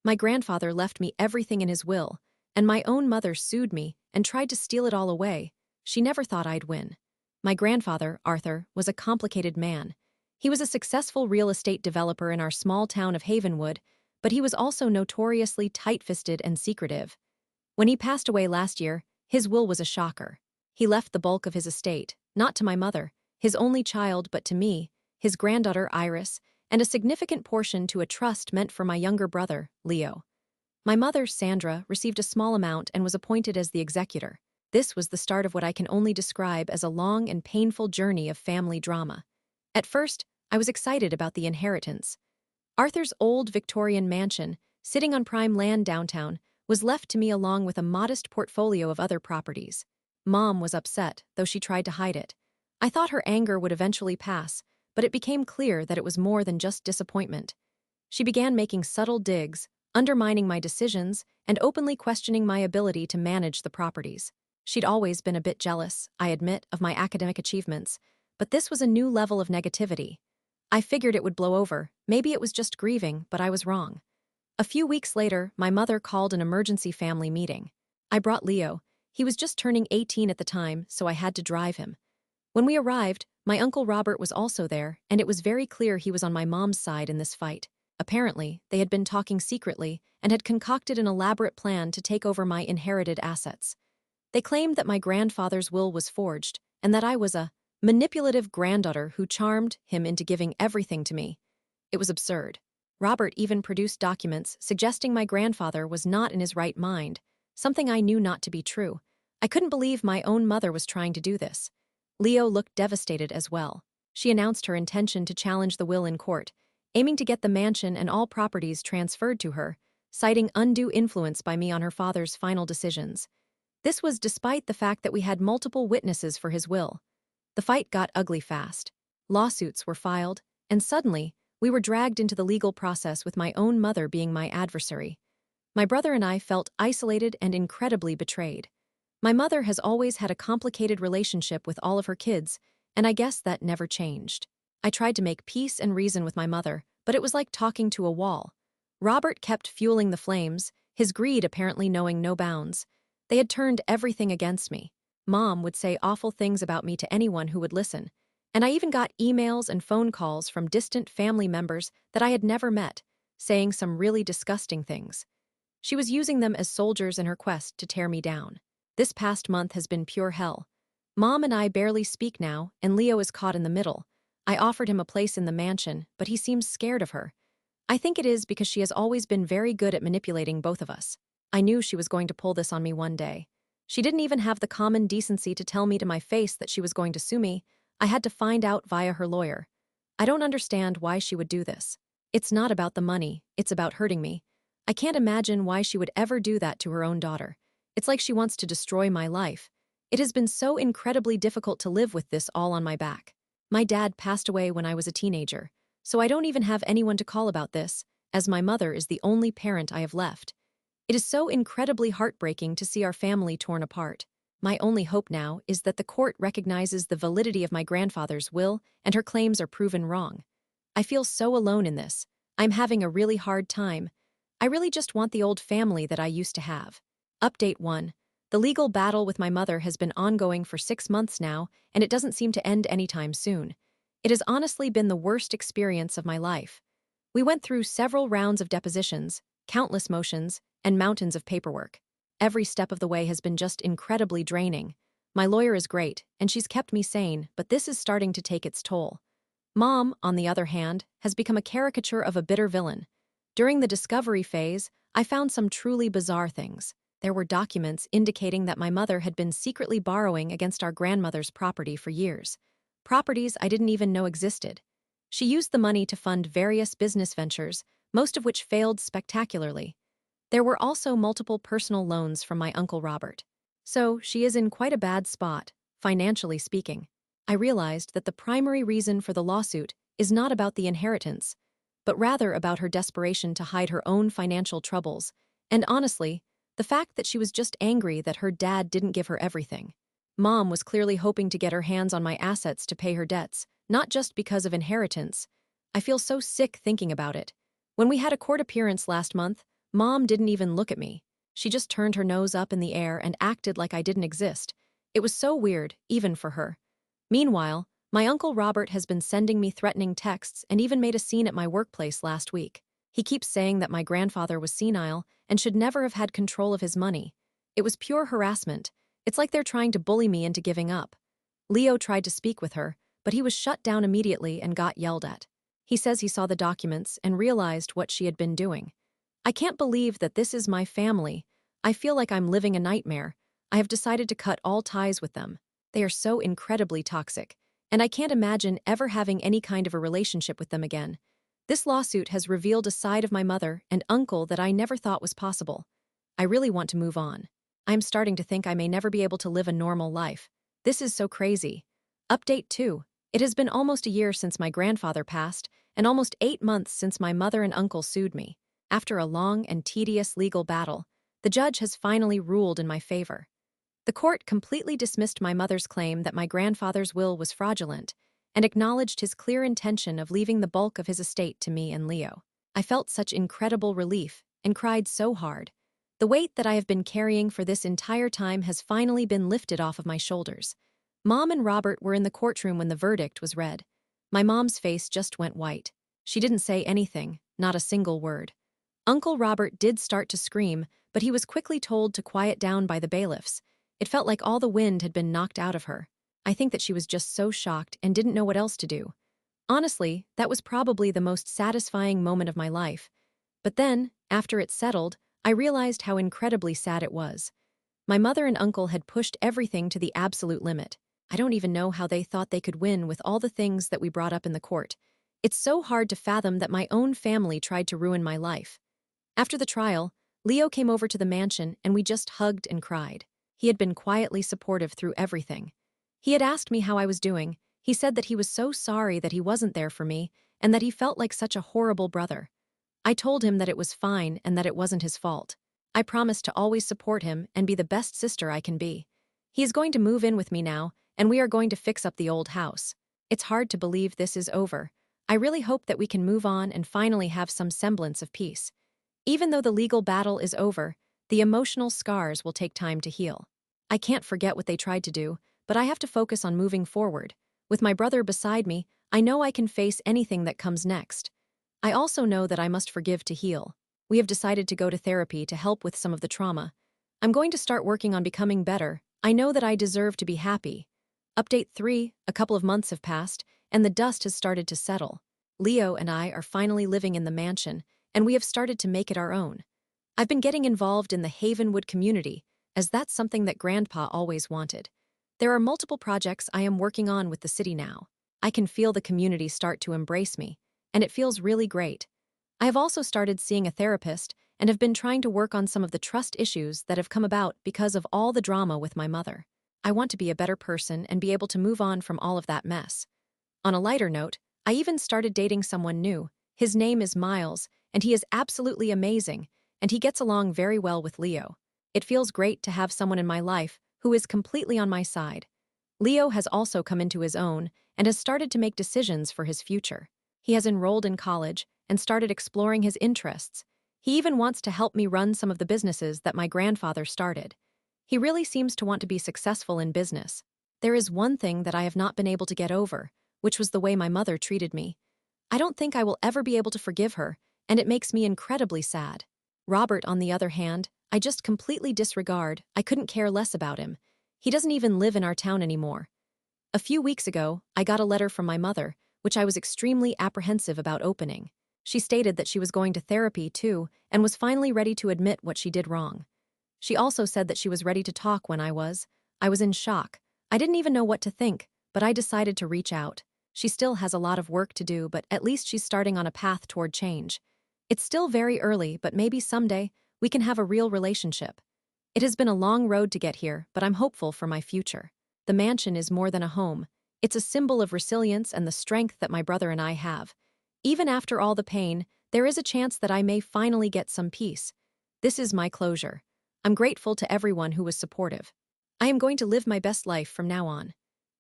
My grandfather left me everything in his will, and my own mother sued me and tried to steal it all away. She never thought I'd win. My grandfather, Arthur, was a complicated man. He was a successful real estate developer in our small town of Havenwood, but he was also notoriously tight-fisted and secretive. When he passed away last year, his will was a shocker. He left the bulk of his estate, not to my mother, his only child, but to me, his granddaughter Iris, and a significant portion to a trust meant for my younger brother, Leo. My mother, Sandra, received a small amount and was appointed as the executor. This was the start of what I can only describe as a long and painful journey of family drama. At first, I was excited about the inheritance. Arthur's old Victorian mansion, sitting on prime land downtown, was left to me along with a modest portfolio of other properties. Mom was upset, though she tried to hide it. I thought her anger would eventually pass, but it became clear that it was more than just disappointment. She began making subtle digs, undermining my decisions, and openly questioning my ability to manage the properties. She'd always been a bit jealous, I admit, of my academic achievements, but this was a new level of negativity. I figured it would blow over. Maybe it was just grieving, but I was wrong. A few weeks later, my mother called an emergency family meeting. I brought Leo. He was just turning 18 at the time, so I had to drive him. When we arrived, my Uncle Robert was also there, and it was very clear he was on my mom's side in this fight. Apparently, they had been talking secretly and had concocted an elaborate plan to take over my inherited assets. They claimed that my grandfather's will was forged, and that I was a manipulative granddaughter who charmed him into giving everything to me. It was absurd. Robert even produced documents suggesting my grandfather was not in his right mind, something I knew not to be true. I couldn't believe my own mother was trying to do this. Leo looked devastated as well. She announced her intention to challenge the will in court, aiming to get the mansion and all properties transferred to her, citing undue influence by me on her father's final decisions. This was despite the fact that we had multiple witnesses for his will. The fight got ugly fast. Lawsuits were filed, and suddenly, we were dragged into the legal process with my own mother being my adversary. My brother and I felt isolated and incredibly betrayed. My mother has always had a complicated relationship with all of her kids, and I guess that never changed. I tried to make peace and reason with my mother, but it was like talking to a wall. Robert kept fueling the flames, his greed apparently knowing no bounds. They had turned everything against me. Mom would say awful things about me to anyone who would listen, and I even got emails and phone calls from distant family members that I had never met, saying some really disgusting things. She was using them as soldiers in her quest to tear me down. This past month has been pure hell. Mom and I barely speak now, and Leo is caught in the middle. I offered him a place in the mansion, but he seems scared of her. I think it is because she has always been very good at manipulating both of us. I knew she was going to pull this on me one day. She didn't even have the common decency to tell me to my face that she was going to sue me. I had to find out via her lawyer. I don't understand why she would do this. It's not about the money, it's about hurting me. I can't imagine why she would ever do that to her own daughter. It's like she wants to destroy my life. It has been so incredibly difficult to live with this all on my back. My dad passed away when I was a teenager, so I don't even have anyone to call about this, as my mother is the only parent I have left. It is so incredibly heartbreaking to see our family torn apart. My only hope now is that the court recognizes the validity of my grandfather's will and her claims are proven wrong. I feel so alone in this. I'm having a really hard time. I really just want the old family that I used to have. Update 1. The legal battle with my mother has been ongoing for 6 months now, and it doesn't seem to end anytime soon. It has honestly been the worst experience of my life. We went through several rounds of depositions, countless motions, and mountains of paperwork. Every step of the way has been just incredibly draining. My lawyer is great, and she's kept me sane, but this is starting to take its toll. Mom, on the other hand, has become a caricature of a bitter villain. During the discovery phase, I found some truly bizarre things. There were documents indicating that my mother had been secretly borrowing against our grandmother's property for years. Properties I didn't even know existed. She used the money to fund various business ventures, most of which failed spectacularly. There were also multiple personal loans from my Uncle Robert. So, she is in quite a bad spot, financially speaking. I realized that the primary reason for the lawsuit is not about the inheritance, but rather about her desperation to hide her own financial troubles, and honestly, the fact that she was just angry that her dad didn't give her everything. Mom was clearly hoping to get her hands on my assets to pay her debts, not just because of inheritance. I feel so sick thinking about it. When we had a court appearance last month, Mom didn't even look at me. She just turned her nose up in the air and acted like I didn't exist. It was so weird, even for her. Meanwhile, my Uncle Robert has been sending me threatening texts and even made a scene at my workplace last week. He keeps saying that my grandfather was senile and should never have had control of his money. It was pure harassment. It's like they're trying to bully me into giving up. Leo tried to speak with her, but he was shut down immediately and got yelled at. He says he saw the documents and realized what she had been doing. I can't believe that this is my family. I feel like I'm living a nightmare. I have decided to cut all ties with them. They are so incredibly toxic, and I can't imagine ever having any kind of a relationship with them again. This lawsuit has revealed a side of my mother and uncle that I never thought was possible. I really want to move on. I'm starting to think I may never be able to live a normal life. This is so crazy. Update 2. It has been almost a year since my grandfather passed, and almost 8 months since my mother and uncle sued me. After a long and tedious legal battle, the judge has finally ruled in my favor. The court completely dismissed my mother's claim that my grandfather's will was fraudulent and acknowledged his clear intention of leaving the bulk of his estate to me and Leo. I felt such incredible relief and cried so hard. The weight that I have been carrying for this entire time has finally been lifted off of my shoulders. Mom and Robert were in the courtroom when the verdict was read. My mom's face just went white. She didn't say anything, not a single word. Uncle Robert did start to scream, but he was quickly told to quiet down by the bailiffs. It felt like all the wind had been knocked out of her. I think that she was just so shocked and didn't know what else to do. Honestly, that was probably the most satisfying moment of my life. But then, after it settled, I realized how incredibly sad it was. My mother and uncle had pushed everything to the absolute limit. I don't even know how they thought they could win with all the things that we brought up in the court. It's so hard to fathom that my own family tried to ruin my life. After the trial, Leo came over to the mansion and we just hugged and cried. He had been quietly supportive through everything. He had asked me how I was doing. He said that he was so sorry that he wasn't there for me and that he felt like such a horrible brother. I told him that it was fine and that it wasn't his fault. I promised to always support him and be the best sister I can be. He is going to move in with me now, and we are going to fix up the old house. It's hard to believe this is over. I really hope that we can move on and finally have some semblance of peace. Even though the legal battle is over, the emotional scars will take time to heal. I can't forget what they tried to do, but I have to focus on moving forward. With my brother beside me, I know I can face anything that comes next. I also know that I must forgive to heal. We have decided to go to therapy to help with some of the trauma. I'm going to start working on becoming better. I know that I deserve to be happy. Update 3, a couple of months have passed, and the dust has started to settle. Leo and I are finally living in the mansion, and we have started to make it our own. I've been getting involved in the Havenwood community, as that's something that Grandpa always wanted. There are multiple projects I am working on with the city now. I can feel the community start to embrace me, and it feels really great. I have also started seeing a therapist and have been trying to work on some of the trust issues that have come about because of all the drama with my mother. I want to be a better person and be able to move on from all of that mess. On a lighter note, I even started dating someone new. His name is Miles, and he is absolutely amazing, and he gets along very well with Leo. It feels great to have someone in my life who is completely on my side. Leo has also come into his own and has started to make decisions for his future. He has enrolled in college and started exploring his interests. He even wants to help me run some of the businesses that my grandfather started. He really seems to want to be successful in business. There is one thing that I have not been able to get over, which was the way my mother treated me. I don't think I will ever be able to forgive her, and it makes me incredibly sad. Robert, on the other hand, I just completely disregard. I couldn't care less about him. He doesn't even live in our town anymore. A few weeks ago, I got a letter from my mother, which I was extremely apprehensive about opening. She stated that she was going to therapy too, and was finally ready to admit what she did wrong. She also said that she was ready to talk when I was in shock. I didn't even know what to think, but I decided to reach out. She still has a lot of work to do, but at least she's starting on a path toward change. It's still very early, but maybe someday we can have a real relationship. It has been a long road to get here, but I'm hopeful for my future. The mansion is more than a home. It's a symbol of resilience and the strength that my brother and I have. Even after all the pain, there is a chance that I may finally get some peace. This is my closure. I'm grateful to everyone who was supportive. I am going to live my best life from now on.